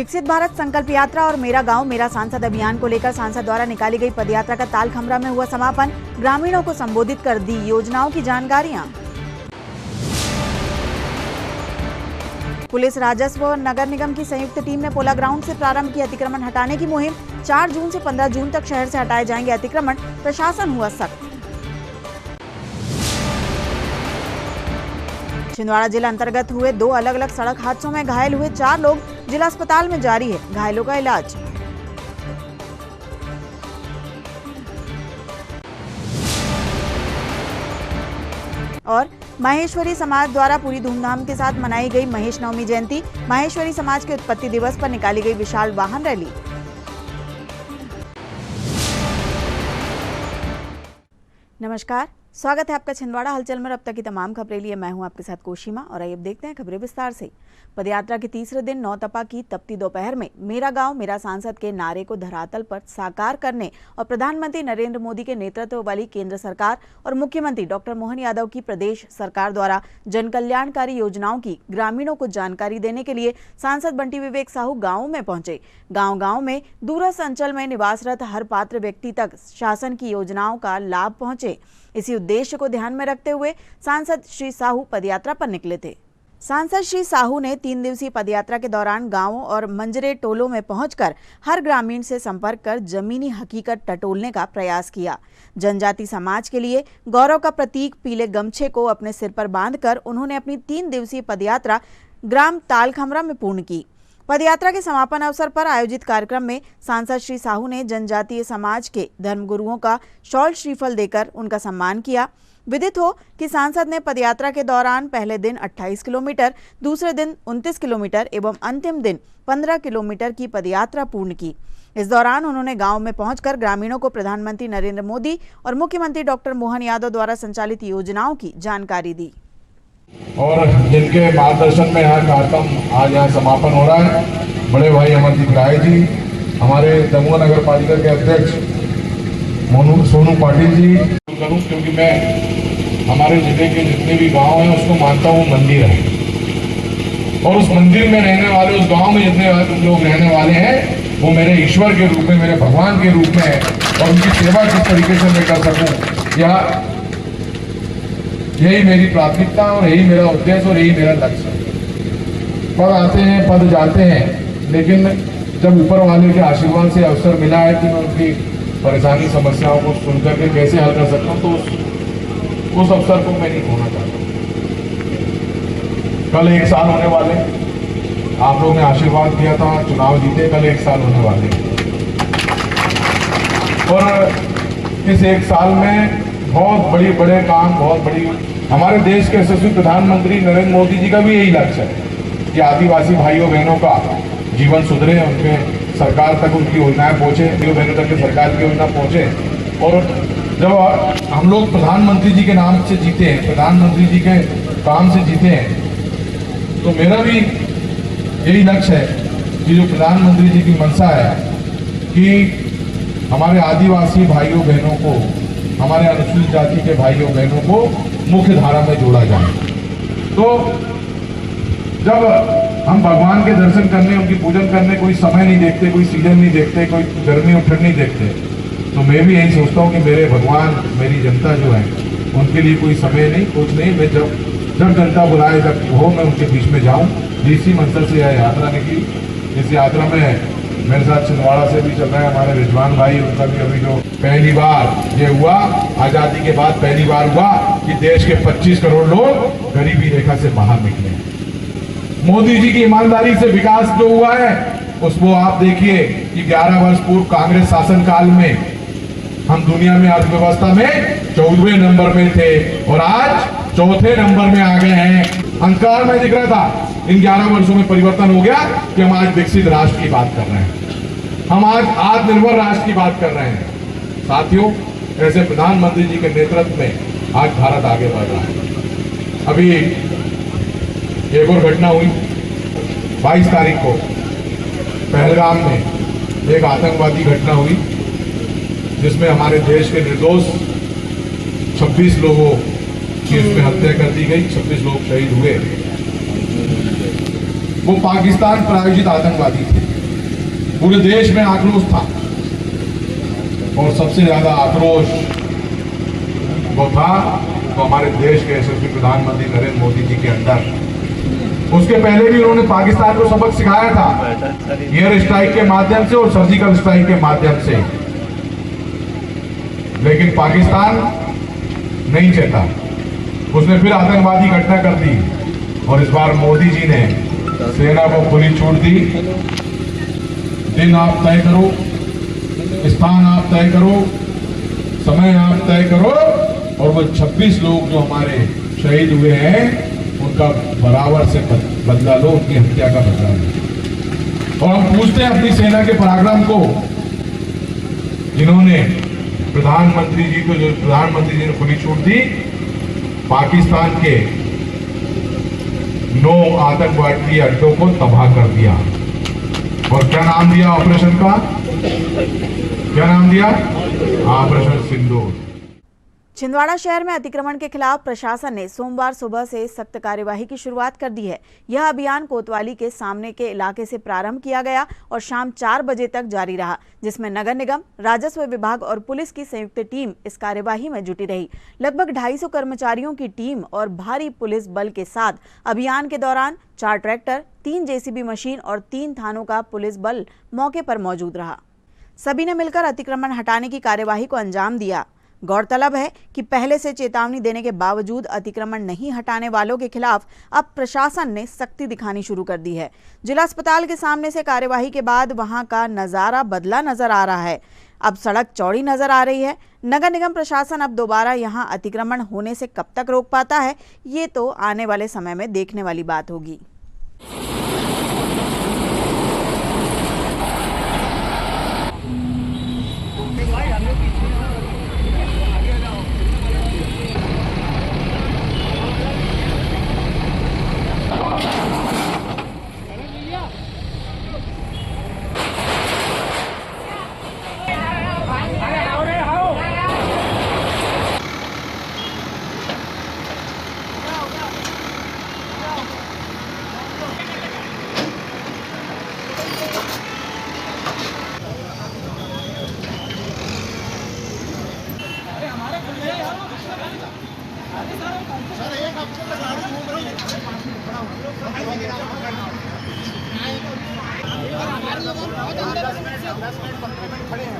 विकसित भारत संकल्प यात्रा और मेरा गांव मेरा सांसद अभियान को लेकर सांसद द्वारा निकाली गई पदयात्रा का तालखमरा में हुआ समापन। ग्रामीणों को संबोधित कर दी योजनाओं की जानकारियां। पुलिस, राजस्व और नगर निगम की संयुक्त टीम ने पोला ग्राउंड से प्रारंभ की अतिक्रमण हटाने की मुहिम। 4 जून से 15 जून तक शहर से हटाए जाएंगे अतिक्रमण। प्रशासन हुआ सख्त। छिंदवाड़ा जिला अंतर्गत हुए 2 अलग अलग सड़क हादसों में घायल हुए 4 लोग। जिला अस्पताल में जारी है घायलों का इलाज। और माहेश्वरी समाज द्वारा पूरी धूमधाम के साथ मनाई गई महेश नवमी जयंती। माहेश्वरी समाज के उत्पत्ति दिवस पर निकाली गई विशाल वाहन रैली। नमस्कार, स्वागत है आपका छिंदवाड़ा हलचल में। अब तक की तमाम खबरें लिए मैं हूं आपके साथ कोशिमा और आइए अब देखते हैं खबरें विस्तार से। पदयात्रा के तीसरे दिन नौतपा की तपती दोपहर में मेरा गांव मेरा सांसद के नारे को धरातल पर साकार करने और प्रधानमंत्री नरेंद्र मोदी के नेतृत्व वाली केंद्र सरकार और मुख्यमंत्री डॉक्टर मोहन यादव की प्रदेश सरकार द्वारा जन कल्याणकारी योजनाओं की ग्रामीणों को जानकारी देने के लिए सांसद बंटी विवेक साहू गाँव में पहुंचे। गाँव में दूरस्थ अंचल में निवासरत हर पात्र व्यक्ति तक शासन की योजनाओं का लाभ पहुंचे। इसी उद्देश्य को ध्यान में रखते हुए सांसद श्री साहू पदयात्रा पर निकले थे। सांसद श्री साहू ने 3 दिवसीय पदयात्रा के दौरान गांवों और मंजरे टोलों में पहुंचकर हर ग्रामीण से संपर्क कर जमीनी हकीकत टटोलने का प्रयास किया। जनजाति समाज के लिए गौरव का प्रतीक पीले गमछे को अपने सिर पर बांधकर उन्होंने अपनी 3 दिवसीय पदयात्रा ग्राम तालखमरा में पूर्ण की। पदयात्रा के समापन अवसर पर आयोजित कार्यक्रम में सांसद श्री साहू ने जनजातीय समाज के धर्मगुरुओं का शॉल श्रीफल देकर उनका सम्मान किया। विदित हो कि सांसद ने पदयात्रा के दौरान पहले दिन 28 किलोमीटर, दूसरे दिन 29 किलोमीटर एवं अंतिम दिन 15 किलोमीटर की पदयात्रा पूर्ण की। इस दौरान उन्होंने गांव में पहुंचकर ग्रामीणों को प्रधानमंत्री नरेंद्र मोदी और मुख्यमंत्री डॉक्टर मोहन यादव द्वारा संचालित योजनाओं की जानकारी दी। और जिनके मार्गदर्शन में यहाँ कार्यक्रम आज यहाँ समापन हो रहा है, बड़े भाई अमरजीत राय जी, हमारे दमोह नगर पालिका के अध्यक्ष सोनू पाटिल जी करूँ, क्योंकि मैं हमारे जिले के जितने भी गांव हैं उसको मानता हूँ मंदिर है, और उस मंदिर में रहने वाले, उस गांव में जितने लोग रहने वाले हैं वो मेरे ईश्वर के रूप में, मेरे भगवान के रूप में है, और उनकी सेवा किस तरीके से मैं कर सकूँ, यही मेरी प्राथमिकता और यही मेरा उद्देश्य और यही मेरा लक्ष्य है। पद आते हैं, पद जाते हैं, लेकिन जब ऊपर वाले के आशीर्वाद से अवसर मिला है कि मैं उनकी परेशानी समस्याओं को सुनकर के कैसे हल कर सकता हूँ, तो उस अवसर को मैं नहीं खोना चाहता। कल 1 साल होने वाले, आप लोगों ने आशीर्वाद दिया था, चुनाव जीते, कल 1 साल होने वाले, और इस 1 साल में बहुत बड़े काम, बहुत बड़ी, हमारे देश के यशस्वी प्रधानमंत्री नरेंद्र मोदी जी का भी यही लक्ष्य है कि आदिवासी भाइयों बहनों का जीवन सुधरे, उनके सरकार तक उनकी योजनाएं पहुंचे, भाइयों बहनों तक सरकार की योजना पहुंचे। और जब हम लोग प्रधानमंत्री जी के नाम से जीते हैं, प्रधानमंत्री जी के काम से जीते हैं, तो मेरा भी यही लक्ष्य है कि जो प्रधानमंत्री जी की मंशा है कि हमारे आदिवासी भाइयों बहनों को, हमारे अनुसूचित जाति के भाइयों बहनों को मुख्य धारा में जोड़ा जाए। तो जब हम भगवान के दर्शन करने, उनकी पूजन करने कोई समय नहीं देखते, कोई सीजन नहीं देखते, कोई गर्मी और ठंड नहीं देखते, तो मैं भी यही सोचता हूँ कि मेरे भगवान, मेरी जनता जो है, उनके लिए कोई समय नहीं, कुछ नहीं, मैं जब जनता बुलाए, जब हो, मैं उनके बीच में जाऊँ। इसी मंशा से यह यात्रा निकली। इस यात्रा में मेरे साथ छिंदवाड़ा से भी चल रहे हैं हमारे रिजवान भाई, उनका भी अभी जो पहली बार ये हुआ, आजादी के बाद पहली बार हुआ कि देश के 25 करोड़ लोग गरीबी रेखा से बाहर निकले। मोदी जी की ईमानदारी से विकास जो हुआ है, उसको आप देखिए कि 11 वर्ष पूर्व कांग्रेस शासन काल में हम दुनिया में अर्थव्यवस्था में 14वें नंबर में थे, और आज 4थे नंबर में आ गए हैं। अंकार में दिख रहा था, इन 11 वर्षों में परिवर्तन हो गया कि हम आज विकसित राष्ट्र की बात कर रहे हैं, हम आज आत्मनिर्भर राष्ट्र की बात कर रहे हैं। साथियों, ऐसे प्रधानमंत्री जी के नेतृत्व में आज भारत आगे बढ़ रहा है। अभी एक और घटना हुई, 22 तारीख को पहलगाम में एक आतंकवादी घटना हुई, जिसमें हमारे देश के निर्दोष 26 लोगों की उसमें हत्या कर दी गई, 26 लोग शहीद हुए। वो पाकिस्तान प्रायोजित आतंकवादी थे। पूरे देश में आक्रोश था और सबसे ज्यादा आक्रोश वो था तो हमारे देश के यशस्वी प्रधानमंत्री नरेंद्र मोदी जी के अंदर। उसके पहले भी उन्होंने पाकिस्तान को सबक सिखाया था एयर स्ट्राइक के माध्यम से और सर्जिकल स्ट्राइक के माध्यम से, लेकिन पाकिस्तान नहीं चाहता, उसने फिर आतंकवादी घटना कर दी। और इस बार मोदी जी ने सेना को खुली छूट दी, दिन आप तय करो, स्थान आप तय करो, समय आप तय करो, और वो 26 लोग जो हमारे शहीद हुए हैं उनका बराबर से बदला लो, उनकी हत्या का बदला लो। और हम पूछते हैं अपनी सेना के पराक्रम को, जिन्होंने प्रधानमंत्री जी ने खुली छूट दी, पाकिस्तान के 9 आतंकवादी अड्डों को तबाह कर दिया। और क्या नाम दिया ऑपरेशन का? क्या नाम दिया? ऑपरेशन सिंदूर। छिंदवाड़ा शहर में अतिक्रमण के खिलाफ प्रशासन ने सोमवार सुबह से सख्त कार्यवाही की शुरुआत कर दी है। यह अभियान कोतवाली के सामने के इलाके से प्रारंभ किया गया और शाम 4 बजे तक जारी रहा, जिसमें नगर निगम, राजस्व विभाग और पुलिस की संयुक्त टीम इस कार्यवाही में जुटी रही। लगभग 250 कर्मचारियों की टीम और भारी पुलिस बल के साथ अभियान के दौरान 4 ट्रैक्टर, 3 जेसीबी मशीन और 3 थानों का पुलिस बल मौके पर मौजूद रहा। सभी ने मिलकर अतिक्रमण हटाने की कार्यवाही को अंजाम दिया। गौरतलब है कि पहले से चेतावनी देने के बावजूद अतिक्रमण नहीं हटाने वालों के खिलाफ अब प्रशासन ने सख्ती दिखानी शुरू कर दी है। जिला अस्पताल के सामने से कार्यवाही के बाद वहां का नजारा बदला नजर आ रहा है। अब सड़क चौड़ी नजर आ रही है। नगर निगम प्रशासन अब दोबारा यहां अतिक्रमण होने से कब तक रोक पाता है, ये तो आने वाले समय में देखने वाली बात होगी।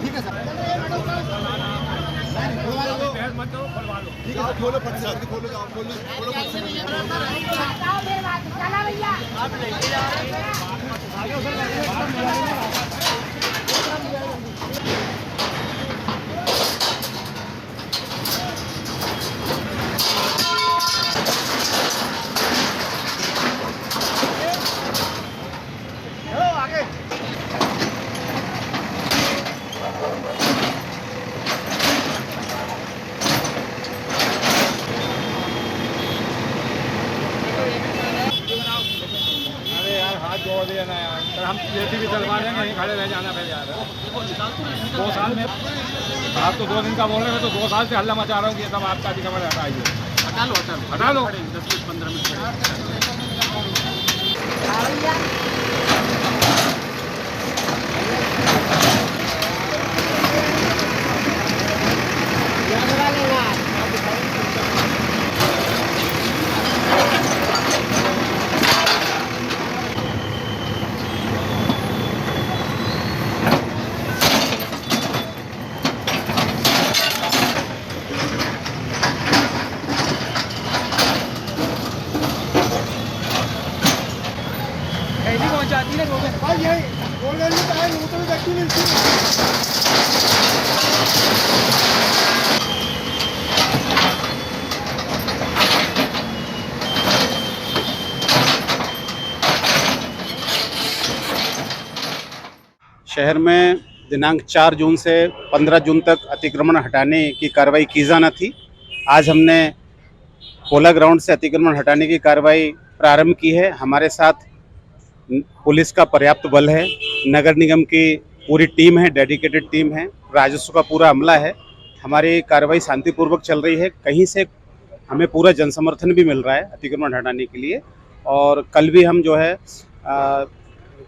ठीक है सर, खोलो फट से, खोलो जाओ, खोलो फट से। हम जेटी भी चलवा देंगे, यहीं खड़े रह जाना फिर यार। 2 साल में आप तो 2 दिन का बोल रहे हो, तो 2 साल से हल्ला मचा रहा हूँ कि सब आपका अतिक्रमण हटाइए। हटा लो 10-15 मिनट। शहर में दिनांक 4 जून से 15 जून तक अतिक्रमण हटाने की कार्रवाई की जाना थी। आज हमने पोला ग्राउंड से अतिक्रमण हटाने की कार्रवाई प्रारंभ की है। हमारे साथ पुलिस का पर्याप्त बल है, नगर निगम की पूरी टीम है, डेडिकेटेड टीम है, राजस्व का पूरा अमला है। हमारी कार्रवाई शांतिपूर्वक चल रही है। कहीं से हमें पूरा जनसमर्थन भी मिल रहा है अतिक्रमण हटाने के लिए। और कल भी हम जो है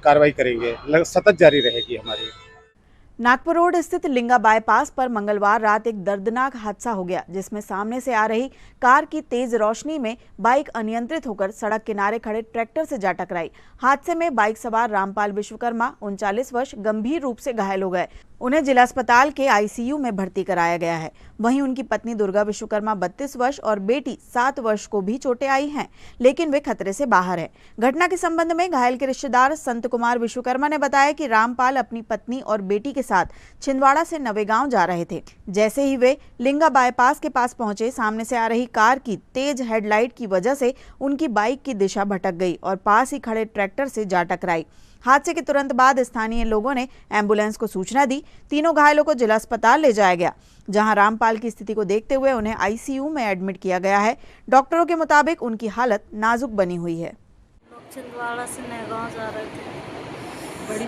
कार्रवाई करेंगे, सतत जारी रहेगी हमारी। नागपुर रोड स्थित लिंगा बाईपास पर मंगलवार रात एक दर्दनाक हादसा हो गया, जिसमें सामने से आ रही कार की तेज रोशनी में बाइक अनियंत्रित होकर सड़क किनारे खड़े ट्रैक्टर से जा टकराई। हादसे में बाइक सवार रामपाल विश्वकर्मा 39 वर्ष गंभीर रूप से घायल हो गए। उन्हें जिला अस्पताल के आईसीयू में भर्ती कराया गया है। वहीं उनकी पत्नी दुर्गा विश्वकर्मा 32 वर्ष और बेटी 7 वर्ष को भी चोटें आई हैं, लेकिन वे खतरे से बाहर हैं। घटना के संबंध में घायल के रिश्तेदार संत कुमार विश्वकर्मा ने बताया कि रामपाल अपनी पत्नी और बेटी के साथ छिंदवाड़ा से नवेगांव जा रहे थे। जैसे ही वे लिंगा बाईपास के पास पहुंचे, सामने से आ रही कार की तेज हेडलाइट की वजह से उनकी बाइक की दिशा भटक गई और पास ही खड़े ट्रैक्टर से जा टकराई। हादसे के तुरंत बाद स्थानीय लोगों ने एम्बुलेंस को सूचना दी। तीनों घायलों को जिला अस्पताल ले जाया गया, जहां रामपाल की स्थिति को देखते हुए उन्हें आईसीयू में एडमिट किया गया है। डॉक्टरों के मुताबिक उनकी हालत नाजुक बनी हुई है। छिंदवाड़ा से नहगांव जा रहे थे, बड़ी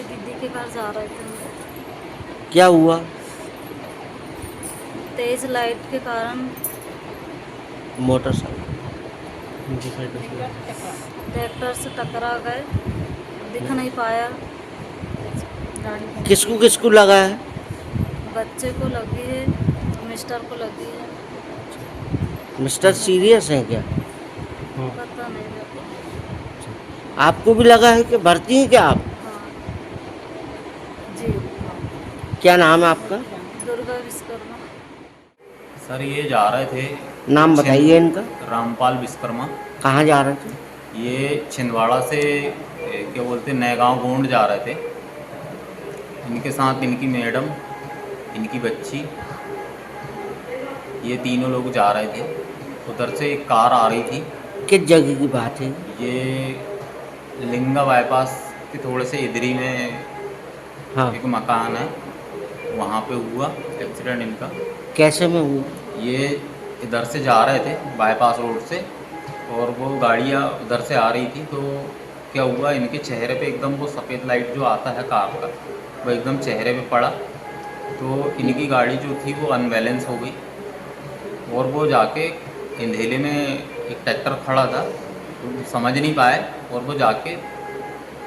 दीदी के घर जा रहे थे। क्या हुआ? तेज लाइट के कारण मोटरसाइकिल ट्रैक्टर से टकरा गए, दिख नहीं पाया। किसको किसको लगा है? बच्चे को लगी है, मिस्टर को लगी है। मिस्टर सीरियस है क्या? पता नहीं मेरे को। आपको भी लगा है कि भर्ती हैं क्या आप? हाँ जी। क्या नाम है आपका? दुर्गा विश्वकर्मा। सर ये जा रहे थे, नाम बताइए इनका। रामपाल विश्वकर्मा। कहाँ जा रहे थे? ये छिंदवाड़ा से क्या बोलते नयगांव गोंड जा रहे थे। इनके साथ इनकी मैडम, इनकी बच्ची, ये तीनों लोग जा रहे थे। उधर से एक कार आ रही थी। किस जगह की बात है? ये लिंगा बाईपास के थोड़े से इधरी में हाँ। एक मकान है, वहाँ पे हुआ एक्सीडेंट इनका। कैसे में हुआ? ये इधर से जा रहे थे बाईपास रोड से, और वो गाड़ियाँ उधर से आ रही थी। तो क्या हुआ, इनके चेहरे पे एकदम वो सफ़ेद लाइट जो आता है कार का, वो एकदम चेहरे पे पड़ा। तो इनकी गाड़ी जो थी वो अनबैलेंस हो गई, और वो जाके इंधेले में एक ट्रैक्टर खड़ा था, तो समझ नहीं पाए, और वो जाके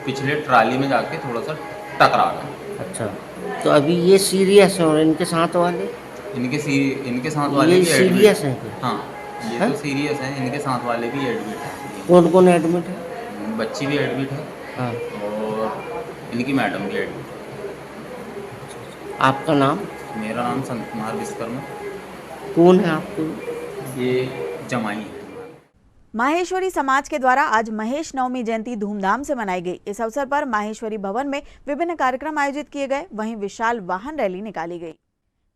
पिछले ट्राली में जाके थोड़ा सा टकरा गया। अच्छा, तो अभी ये सीरियस है और इनके साथ वाले? इनके साथ वाले ये भी सीरियस है? हाँ, ये तो सीरियस हैं। इनके साथ वाले भी एडमिट हैं। कौन कौन एडमिट है? बच्ची भी एडमिट है, हाँ। और इनकी मैडम भी एडमिट है। आपका नाम? मेरा नाम संत कुमार विश्वकर्मा। कौन है आपको? ये जमाई है। माहेश्वरी समाज के द्वारा आज महेश नवमी जयंती धूमधाम से मनाई गई। इस अवसर पर माहेश्वरी भवन में विभिन्न कार्यक्रम आयोजित किए गए, वहीं विशाल वाहन रैली निकाली गई।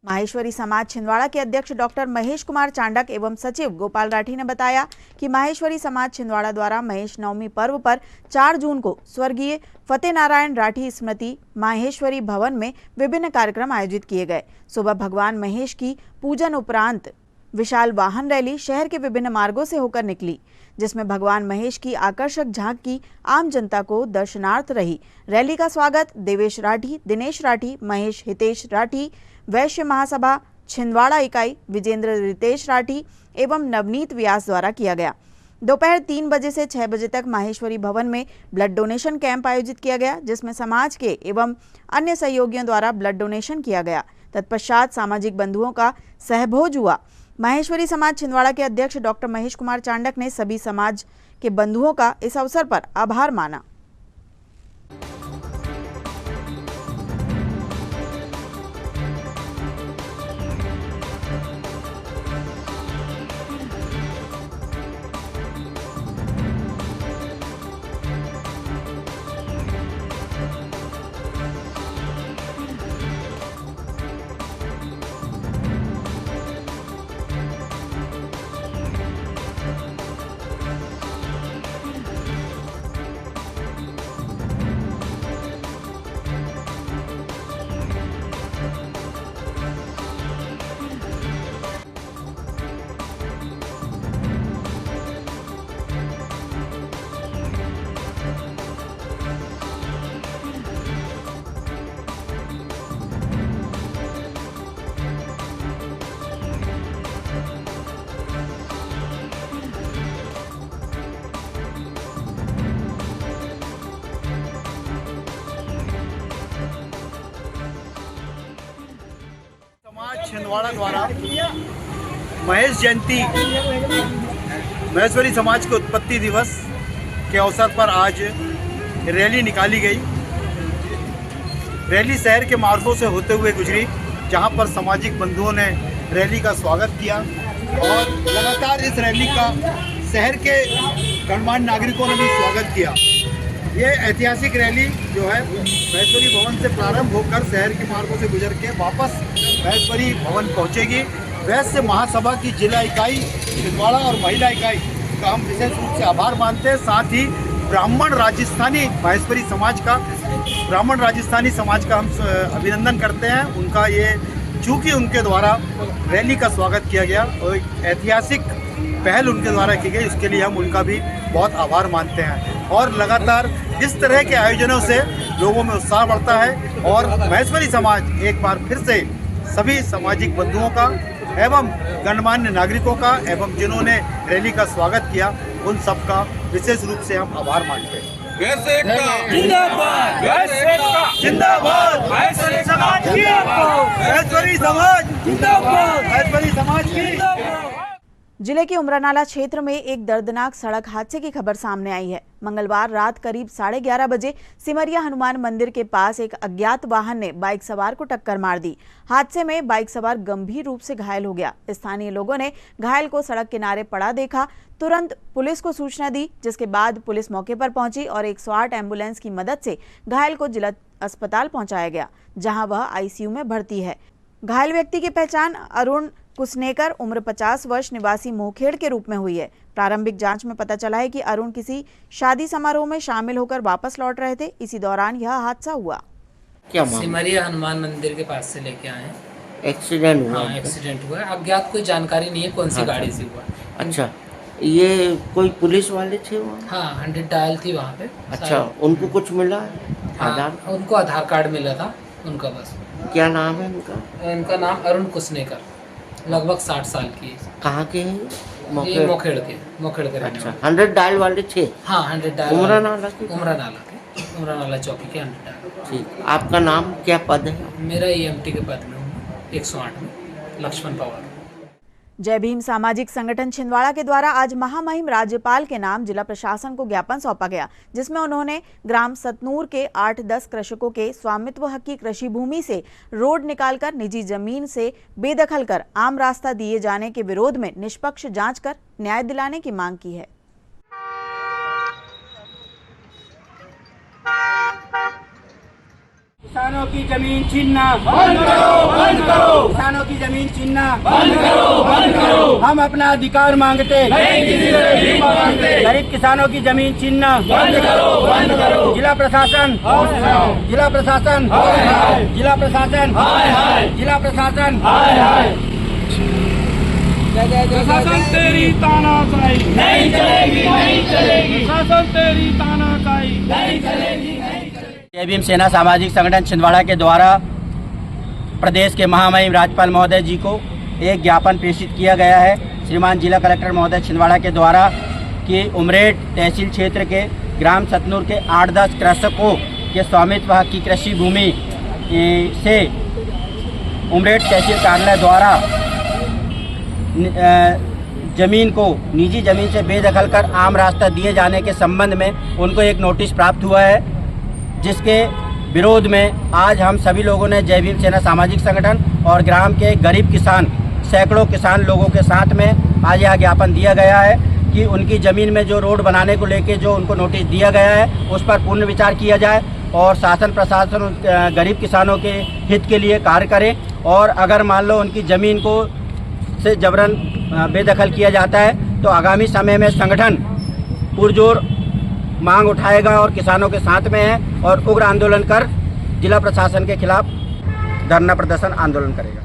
माहेश्वरी समाज छिंदवाड़ा के अध्यक्ष डॉक्टर महेश कुमार चांडक एवं सचिव गोपाल राठी ने बताया कि माहेश्वरी समाज छिंदवाड़ा द्वारा महेश नवमी पर्व पर 4 जून को स्वर्गीय फतेह नारायण राठी स्मृति माहेश्वरी भवन में विभिन्न कार्यक्रम आयोजित किए गए। सुबह भगवान महेश की पूजन उपरांत विशाल वाहन रैली शहर के विभिन्न मार्गों से होकर निकली, जिसमें भगवान महेश की आकर्षक झांकी आम जनता को दर्शनार्थ रही। रैली का स्वागत देवेश राठी, दिनेश राठी, महेश हितेश राठी, वैश्य महासभा छिंदवाड़ा इकाई, विजेंद्र रितेश राठी एवं नवनीत व्यास द्वारा किया गया। दोपहर 3 बजे से 6 बजे तक माहेश्वरी भवन में ब्लड डोनेशन कैंप आयोजित किया गया, जिसमें समाज के एवं अन्य सहयोगियों द्वारा ब्लड डोनेशन किया गया। तत्पश्चात सामाजिक बंधुओं का सहभोज हुआ। माहेश्वरी समाज छिंदवाड़ा के अध्यक्ष डॉक्टर महेश कुमार चांडक ने सभी समाज के बंधुओं का इस अवसर पर आभार माना। छिंदवाड़ा द्वारा महेश जयंती महेश्वरी समाज के उत्पत्ति दिवस के अवसर पर आज रैली निकाली गई। रैली शहर के मार्गों से होते हुए गुजरी, जहां पर सामाजिक बंधुओं ने रैली का स्वागत किया और लगातार इस रैली का शहर के गणमान्य नागरिकों ने भी स्वागत किया। ये ऐतिहासिक रैली जो है महेश्वरी भवन से प्रारंभ होकर शहर के मार्गों से गुजर के वापस महेश्वरी भवन पहुंचेगी। वैश्य महासभा की जिला इकाई छिंदवाड़ा और महिला इकाई का हम विशेष रूप से आभार मानते हैं। साथ ही ब्राह्मण राजस्थानी महेश्वरी समाज का हम अभिनंदन करते हैं। उनका ये चूँकि उनके द्वारा रैली का स्वागत किया गया और एक ऐतिहासिक पहल उनके द्वारा की गई, उसके लिए हम उनका भी बहुत आभार मानते हैं। और लगातार इस तरह के आयोजनों से लोगों में उत्साह बढ़ता है और महेश्वरी समाज एक बार फिर से सभी सामाजिक बंधुओं का एवं गणमान्य नागरिकों का एवं जिन्होंने रैली का स्वागत किया उन सब का विशेष रूप से हम आभार मानते हैं। जिले के उमरानाला क्षेत्र में एक दर्दनाक सड़क हादसे की खबर सामने आई है। मंगलवार रात करीब 11:30 बजे सिमरिया हनुमान मंदिर के पास एक अज्ञात वाहन ने बाइक सवार को टक्कर मार दी। हादसे में बाइक सवार गंभीर रूप से घायल हो गया। स्थानीय लोगों ने घायल को सड़क किनारे पड़ा देखा, तुरंत पुलिस को सूचना दी, जिसके बाद पुलिस मौके पर पहुंची और 108 एम्बुलेंस की मदद से घायल को जिला अस्पताल पहुंचाया गया, जहां वह आईसीयू में भर्ती है। घायल व्यक्ति की पहचान अरुण कुसनेकर उम्र 50 वर्ष निवासी मोखेड़ के रूप में हुई है। प्रारंभिक जांच में पता चला है कि अरुण किसी शादी समारोह में शामिल होकर वापस लौट रहे थे। इसी दौरान यह हादसा हुआ। क्या सिमरिया हनुमान मंदिर के पास से लेके आए हैं। एक्सीडेंट हुआ? हाँ, एक्सीडेंट हुआ है। अज्ञात कोई जानकारी नहीं है कौन सी गाड़ी से हुआ। अच्छा, ये कोई पुलिस वाले थे वहाँ? हाँ, 100 डायल थी वहाँ पे। अच्छा, उनको कुछ मिला? हाँ, उनको आधार कार्ड मिला था उनका। बस क्या नाम है उनका? इनका नाम अरुण कुसनेकर, लगभग 60 साल की है। कहाँ के हैं? ये मोखेड़ के। अच्छा, 100 डायल वाले थे? हाँ, 100 डायल। उमरानाला उमरानाला चौकी के 100 डायल। ठीक, आपका नाम क्या पद है? मेरा EMT के पद में हूँ 108 में, लक्ष्मण पवार। जय भीम सामाजिक संगठन छिंदवाड़ा के द्वारा आज महामहिम राज्यपाल के नाम जिला प्रशासन को ज्ञापन सौंपा गया, जिसमें उन्होंने ग्राम सतनूर के 8-10 कृषकों के स्वामित्व हक की कृषि भूमि से रोड निकालकर निजी जमीन से बेदखल कर आम रास्ता दिए जाने के विरोध में निष्पक्ष जांच कर न्याय दिलाने की मांग की है। किसानों की जमीन छीनना बंद करो, बंद करो। किसानों की जमीन छीनना बंद करो, बंद करो। हम अपना अधिकार मांगते, नहीं किसी से भी मांगते। गरीब किसानों की जमीन छीनना बंद करो, बंद करो। जिला प्रशासन, जिला प्रशासन, जिला प्रशासन, जिला प्रशासन, प्रशासन तेरी तानाशाही नहीं चलेगी, नहीं चलेगी। प्रशासन तेरी तानाशाही नहीं चलेगी। जय भीम सेना सामाजिक संगठन छिंदवाड़ा के द्वारा प्रदेश के महामहिम राज्यपाल महोदय जी को एक ज्ञापन प्रेषित किया गया है श्रीमान जिला कलेक्टर महोदय छिंदवाड़ा के द्वारा कि उमरेठ तहसील क्षेत्र के ग्राम सतनूर के 8-10 कृषकों के स्वामित्व हक की कृषि भूमि से उमरेठ तहसील कार्यालय द्वारा जमीन को निजी जमीन से बेदखल कर आम रास्ता दिए जाने के संबंध में उनको एक नोटिस प्राप्त हुआ है, जिसके विरोध में आज हम सभी लोगों ने जय भीम सेना सामाजिक संगठन और ग्राम के गरीब किसान सैकड़ों किसान लोगों के साथ में आज यह ज्ञापन दिया गया है कि उनकी ज़मीन में जो रोड बनाने को लेके जो उनको नोटिस दिया गया है उस पर पूर्ण विचार किया जाए और शासन प्रशासन गरीब किसानों के हित के लिए कार्य करे। और अगर मान लो उनकी ज़मीन को से जबरन बेदखल किया जाता है तो आगामी समय में संगठन पुरजोर मांग उठाएगा और किसानों के साथ में है और उग्र आंदोलन कर जिला प्रशासन के खिलाफ धरना प्रदर्शन आंदोलन करेगा।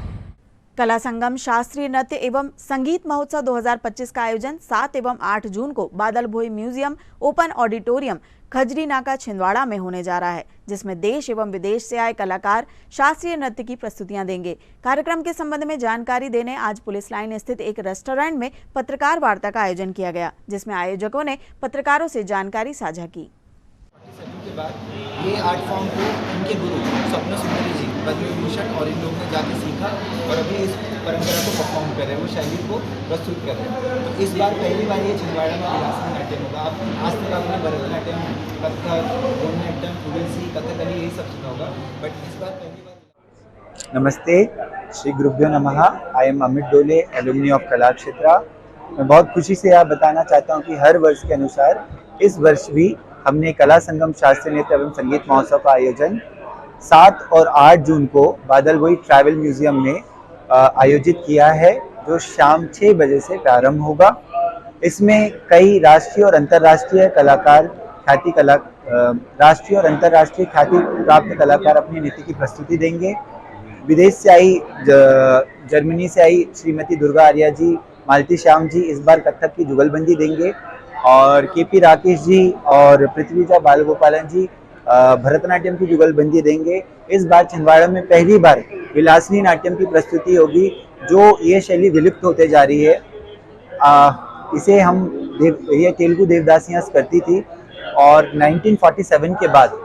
कला संगम शास्त्रीय नृत्य एवं संगीत महोत्सव 2025 का आयोजन 7 एवं 8 जून को बादल भोई म्यूजियम ओपन ऑडिटोरियम खजरी नाका छिंदवाड़ा में होने जा रहा है, जिसमें देश एवं विदेश से आए कलाकार शास्त्रीय नृत्य की प्रस्तुतियां देंगे। कार्यक्रम के संबंध में जानकारी देने आज पुलिस लाइन स्थित एक रेस्टोरेंट में पत्रकार वार्ता का आयोजन किया गया, जिसमें आयोजकों ने पत्रकारों से जानकारी साझा की। ये आर्ट फॉर्म को उनके गुरु स्वप्न सुंदरी जी पद्म विभूषण और इन लोगों ने जाके सीखा और अभी इस परंपरा को परफॉर्म कर रहे हैं, वो शैली को प्रस्तुत कर रहे हैं। तो इस बार पहली बार ये छिंदवाड़ा में विलासनी नाट्यम होगा। आप आज तक आपने भरतनाट्यम, कथक, मोहिनीअट्टम, कुडुसी, कथकली यही सब सुना होगा, बट इस बार पहली बार। नमस्ते, श्री गुरुभ्यो नमः। आई एम अमित डोले, एलुमनी ऑफ कला क्षेत्रा। मैं बहुत खुशी से यह बताना चाहता हूं कि हर वर्ष के अनुसार इस वर्ष भी हमने कला संगम शास्त्रीय नृत्य एवं संगीत महोत्सव का आयोजन 7 और 8 जून को बादलवोई ट्रैवल म्यूजियम में आयोजित किया है, जो शाम 6 बजे से प्रारंभ होगा। इसमें कई राष्ट्रीय और अंतर्राष्ट्रीय कलाकार राष्ट्रीय और अंतर्राष्ट्रीय ख्याति प्राप्त कलाकार अपनी नृत्य की प्रस्तुति देंगे। विदेश से आई, जर्मनी से आई श्रीमती दुर्गा आर्या जी, मालती श्याम जी इस बार कथक की जुगलबंदी देंगे और केपी राकेश जी और पृथ्वीजा बालगोपालन जी भरतनाट्यम की जुगलबंदी देंगे। इस बार छिंदवाड़ा में पहली बार विलासनी नाट्यम की प्रस्तुति होगी, जो ये शैली विलुप्त होते जा रही है। इसे ये तेलुगु देवदासियां करती थी और 1947 के बाद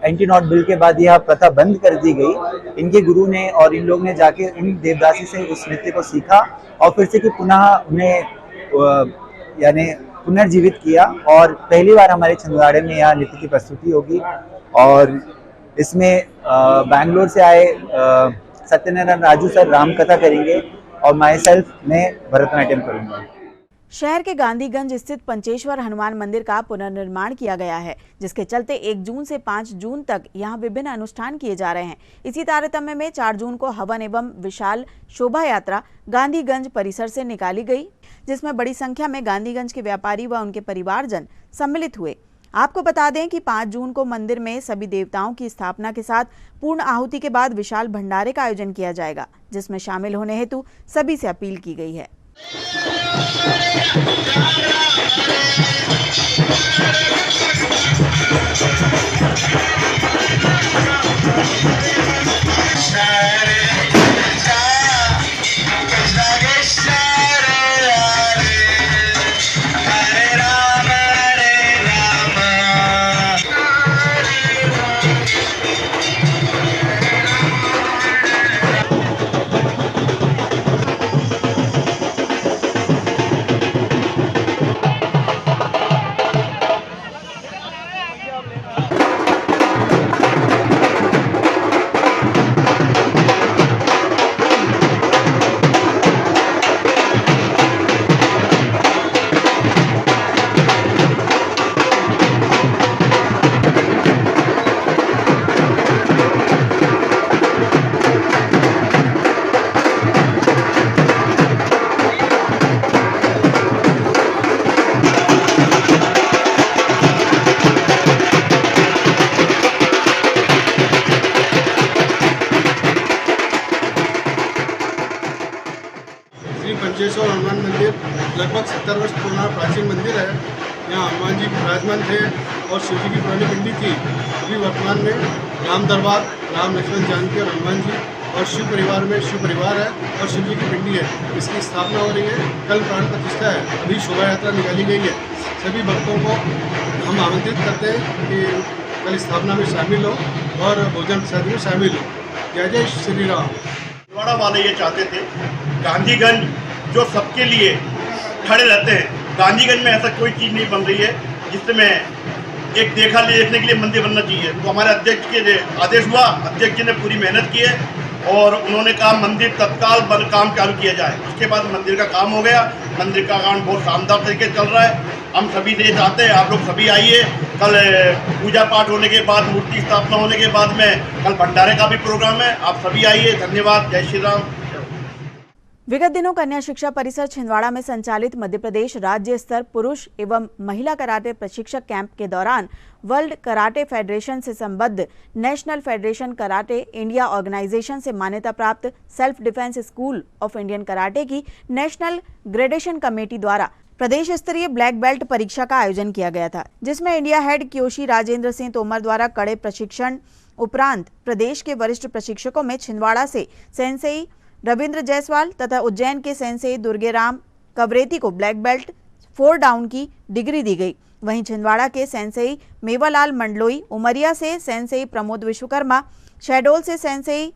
एंटी नॉट बिल के बाद यह प्रथा बंद कर दी गई। इनके गुरु ने और इन लोग ने जाके इन देवदासी से उस नृत्य को सीखा और फिर से कि पुनः उन्हें यानी पुनर्जीवित किया और पहली बार हमारे छिंदवाड़े में यह नृत्य की प्रस्तुति होगी। और इसमें बैंगलोर से आए सत्यनारायण राजू सर राम कथा करेंगे और माई सेल्फ मैं भरतनाट्यम करूँगा। शहर के गांधीगंज स्थित पंचेश्वर हनुमान मंदिर का पुनर्निर्माण किया गया है, जिसके चलते 1 जून से 5 जून तक यहां विभिन्न अनुष्ठान किए जा रहे हैं। इसी तारतम्य में 4 जून को हवन एवं विशाल शोभा यात्रा गांधीगंज परिसर से निकाली गई, जिसमें बड़ी संख्या में गांधीगंज के व्यापारी व उनके परिवारजन सम्मिलित हुए। आपको बता दें कि 5 जून को मंदिर में सभी देवताओं की स्थापना के साथ पूर्ण आहुति के बाद विशाल भंडारे का आयोजन किया जाएगा, जिसमें शामिल होने हेतु सभी से अपील की गई है। पंचेश्वर हनुमान मंदिर लगभग 70 वर्ष पुराना प्राचीन मंदिर है। यहाँ हनुमान जी विराजमान थे और शिव जी की पुरानी पिंडी थी। अभी वर्तमान में राम दरबार, राम लक्ष्मण जानकी और हनुमान जी और शिव परिवार में शिव परिवार है और शिव जी की पिंडी है। इसकी स्थापना हो रही है। कल प्राण प्रतिष्ठा है। अभी शोभा यात्रा निकाली गई है। सभी भक्तों को हम आमंत्रित करते हैं कि कल स्थापना में शामिल हो और भोजन प्रसाद में शामिल हो। जय जय श्री राम। छिंदवाड़ा वाले ये चाहते थे गांधीगंज जो सबके लिए खड़े रहते हैं, गांधीगंज में ऐसा कोई चीज़ नहीं बन रही है जिसमें एक देखने के लिए मंदिर बनना चाहिए। तो हमारे अध्यक्ष के आदेश हुआ, अध्यक्ष जी ने पूरी मेहनत की है और उन्होंने कहा मंदिर तत्काल काम चालू किया जाए। उसके बाद मंदिर का काम हो गया। मंदिर का काम बहुत शानदार तरीके से चल रहा है। हम सभी से चाहते हैं आप लोग सभी आइए। कल पूजा पाठ होने के बाद, मूर्ति स्थापना होने के बाद में कल भंडारे का भी प्रोग्राम है। आप सभी आइए। धन्यवाद। जय श्री राम। विगत दिनों कन्या शिक्षा परिसर छिंदवाड़ा में संचालित मध्य प्रदेश राज्य स्तर पुरुष एवं महिला कराटे प्रशिक्षक कैंप के दौरान वर्ल्ड कराटे फेडरेशन से संबद्ध national federation karate India organisation से मान्यता प्राप्त self defence school of Indian karate की नेशनल ग्रेडेशन कमेटी द्वारा प्रदेश स्तरीय ब्लैक बेल्ट परीक्षा का आयोजन किया गया था, जिसमें इंडिया हेड क्योशी राजेंद्र सिंह तोमर द्वारा कड़े प्रशिक्षण उपरांत प्रदेश के वरिष्ठ प्रशिक्षकों में छिंदवाड़ा से सेंसेई रविंद्र जायसवाल तथा उज्जैन के सेंसेई दुर्गेराम कवरेती को ब्लैक बेल्ट 4 डाउन की डिग्री दी गई। वहीं छिंदवाड़ा के सेंसेई मेवालाल मंडलोई, उमरिया से सेंसेई प्रमोद विश्वकर्मा, शहडोल से सेंसेई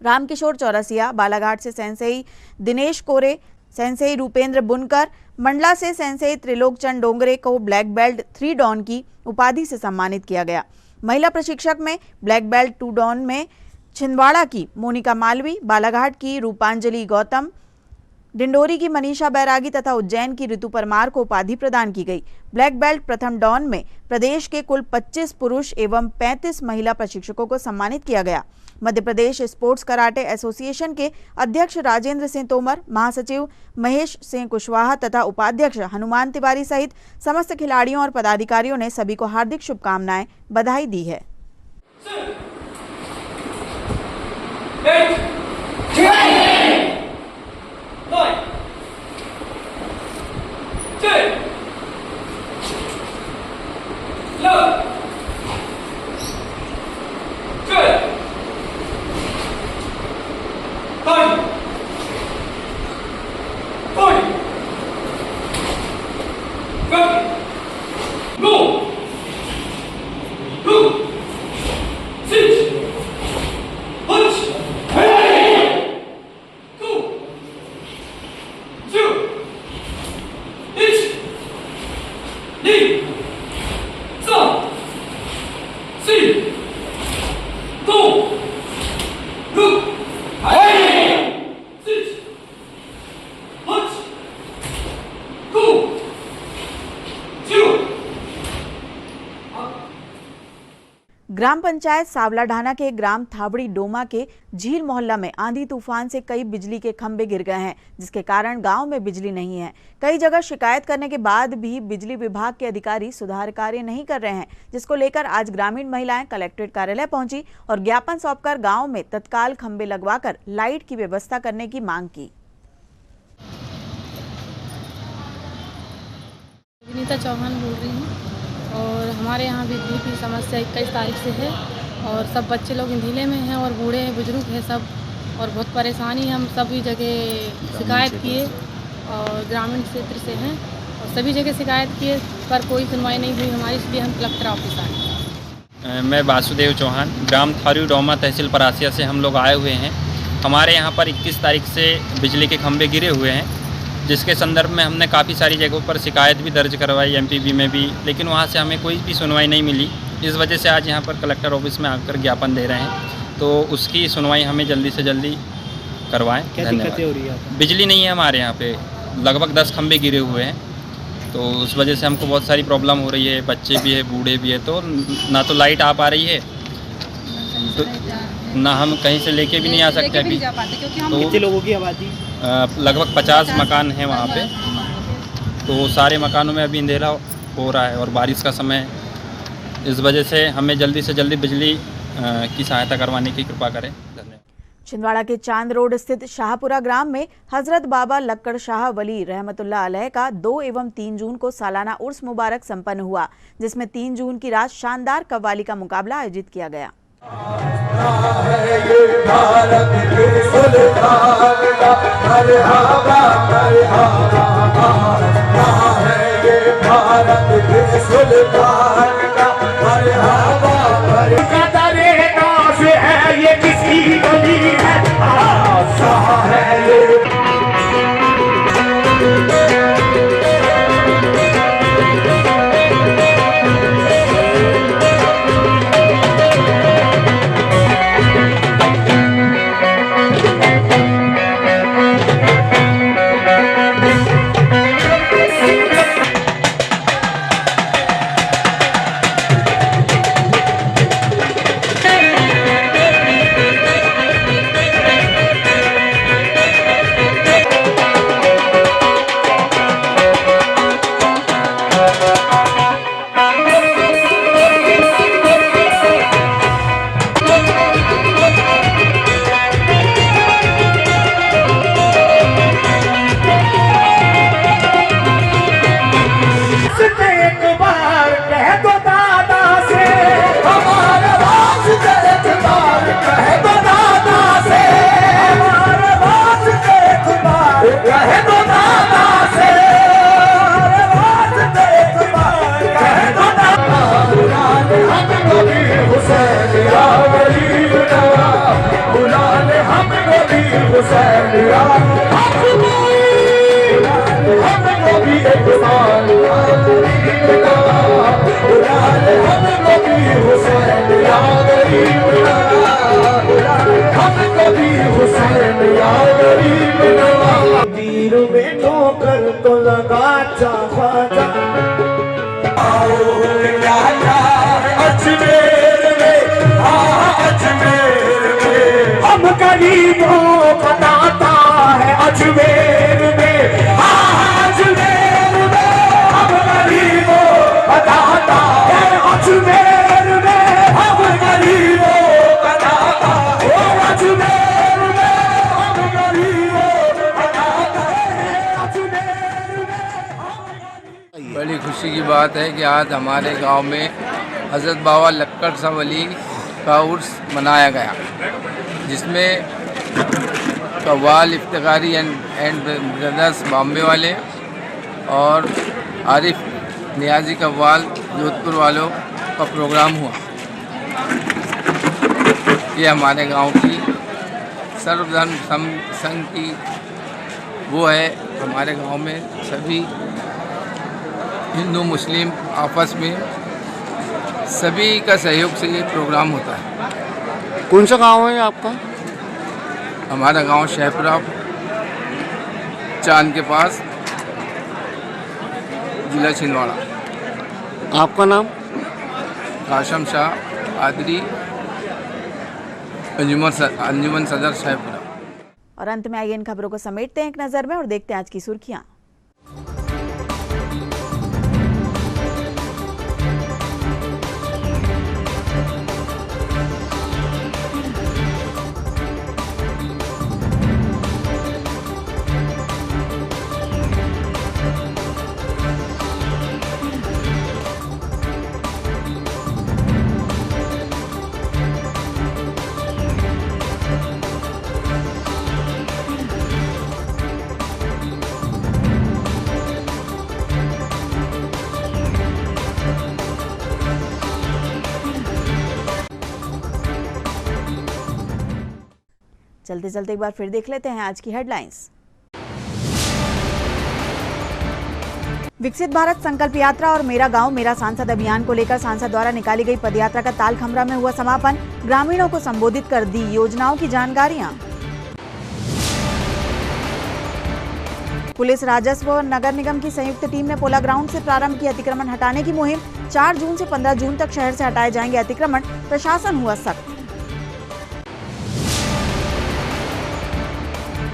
रामकिशोर चौरसिया, बालाघाट से सेंसेई दिनेश कोरे, सेंसेई रूपेंद्र बुनकर, मंडला से सेंसेई त्रिलोकचंद डोंगरे को ब्लैक बेल्ट 3 डॉन की उपाधि से सम्मानित किया गया। महिला प्रशिक्षक में ब्लैक बेल्ट 2 डॉन में छिंदवाड़ा की मोनिका मालवी, बालाघाट की रूपांजलि गौतम, डिंडोरी की मनीषा बैरागी तथा उज्जैन की ऋतु परमार को उपाधि प्रदान की गई। ब्लैक बेल्ट प्रथम डॉन में प्रदेश के कुल 25 पुरुष एवं 35 महिला प्रशिक्षकों को सम्मानित किया गया। Madhya Pradesh sports karate association के अध्यक्ष राजेंद्र सिंह तोमर, महासचिव महेश सिंह कुशवाहा तथा उपाध्यक्ष हनुमान तिवारी सहित समस्त खिलाड़ियों और पदाधिकारियों ने सभी को हार्दिक शुभकामनाएं, बधाई दी है। ग्राम पंचायत सावलाढाना के ग्राम थाबड़ी डोमा के झील मोहल्ला में आंधी तूफान से कई बिजली के खंभे गिर गए हैं, जिसके कारण गांव में बिजली नहीं है। कई जगह शिकायत करने के बाद भी बिजली विभाग के अधिकारी सुधार कार्य नहीं कर रहे हैं, जिसको लेकर आज ग्रामीण महिलाएं कलेक्ट्रेट कार्यालय पहुंची और ज्ञापन सौंपकर गांव में तत्काल खंभे लगवाकर लाइट की व्यवस्था करने की मांग की। विनीता चौहान बोल रही हूँ और हमारे यहाँ बिजली की समस्या 21 तारीख से है और सब बच्चे लोग अंधेले में हैं और बूढ़े हैं, बुजुर्ग हैं सब, और बहुत परेशानी। हम सभी जगह शिकायत किए और ग्रामीण क्षेत्र से हैं और सभी जगह शिकायत किए पर कोई सुनवाई नहीं हुई हमारी, इसलिए हम कलेक्टर ऑफिस आए। मैं वासुदेव चौहान, ग्राम थारू डोमा, तहसील परासिया से हम लोग आए हुए हैं। हमारे यहाँ पर 21 तारीख से बिजली के खंभे गिरे हुए हैं, जिसके संदर्भ में हमने काफ़ी सारी जगहों पर शिकायत भी दर्ज करवाई, एमपीवी में भी, लेकिन वहाँ से हमें कोई भी सुनवाई नहीं मिली। इस वजह से आज यहाँ पर कलेक्टर ऑफिस में आकर ज्ञापन दे रहे हैं, तो उसकी सुनवाई हमें जल्दी से जल्दी करवाएं। क्या दिक्कतें हो रही है? बिजली नहीं है हमारे यहाँ पे, लगभग 10 खंभे गिरे हुए हैं, तो उस वजह से हमको बहुत सारी प्रॉब्लम हो रही है। बच्चे भी है, बूढ़े भी है, तो ना तो लाइट आ पा रही है, तो ना हम कहीं से लेके भी नहीं आ सकते अभी। तो कितने लोगों की आबादी? लगभग 50 मकान हैं वहाँ पे, तो सारे मकानों में अभी अंधेरा हो रहा है और बारिश का समय, इस वजह से हमें जल्दी से जल्दी बिजली की सहायता करवाने की कृपा करें। धन्यवाद। छिंदवाड़ा के चांद रोड स्थित शाहपुरा ग्राम में हजरत बाबा लक्कड़ शाह वली रहमतुल्लाह अलैह का 2 एवं 3 जून को सालाना उर्स मुबारक संपन्न हुआ, जिसमें 3 जून की रात शानदार कव्वाली का मुकाबला आयोजित किया गया। हुसैन याद, हमको भी एक साल याद मिला, हमको भी हुसैन याद मिला, हमको भी हुसैन याद मिला। तीर में ठोकर तो लगा चाहा अजमेर में, अजमेर में हम गरीबों का दाता है, अजमेर में, अजमेर में हम गरीबों का दाता है, अजमेर में हम गरीबों का दाता है, अजमेर में हम गरीबों का दाता है, अजमेर में। बड़ी खुशी की बात है कि आज हमारे गांव में हज़रत बाबा लक्कड़ साहब वली का उर्स मनाया गया, जिसमें कव्वाल इफ्तिखारी एंड ब्रदर्स बॉम्बे वाले और आरिफ नियाजी कव्वाल जोधपुर वालों का प्रोग्राम हुआ। ये हमारे गांव की सर्वधर्म संघ की वो है, हमारे गांव में सभी हिंदू मुस्लिम आपस में सभी का सहयोग से ये प्रोग्राम होता है। कौन सा गांव है आपका? हमारा गांव शहपुरा चांद के पास, जिला छिंदवाड़ा। आपका नाम? काशम शाह आदरी, अंजुमन सदर शहपुरा। और अंत में आइए इन खबरों को समेटते हैं एक नजर में और देखते हैं आज की सुर्खियां। चलते चलते एक बार फिर देख लेते हैं आज की हेडलाइंस। विकसित भारत संकल्प यात्रा और मेरा गांव मेरा सांसद अभियान को लेकर सांसद द्वारा निकाली गई पदयात्रा का तालखमरा में हुआ समापन। ग्रामीणों को संबोधित कर दी योजनाओं की जानकारियां। पुलिस, राजस्व और नगर निगम की संयुक्त टीम ने पोला ग्राउंड से प्रारंभ की अतिक्रमण हटाने की मुहिम। 4 जून से 15 जून तक शहर से हटाए जाएंगे अतिक्रमण, प्रशासन हुआ सख्त।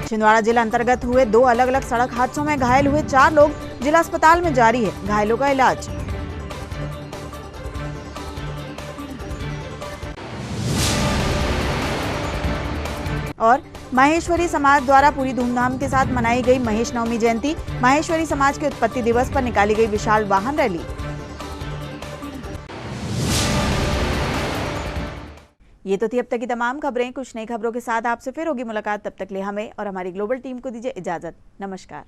छिंदवाड़ा जिला अंतर्गत हुए 2 अलग अलग सड़क हादसों में घायल हुए 4 लोग, जिला अस्पताल में जारी है घायलों का इलाज। और माहेश्वरी समाज द्वारा पूरी धूमधाम के साथ मनाई गई महेश नवमी जयंती। माहेश्वरी समाज के उत्पत्ति दिवस पर निकाली गई विशाल वाहन रैली। ये तो थी अब तक की तमाम खबरें। कुछ नई खबरों के साथ आपसे फिर होगी मुलाकात। तब तक लिए हमें और हमारी ग्लोबल टीम को दीजिए इजाजत। नमस्कार।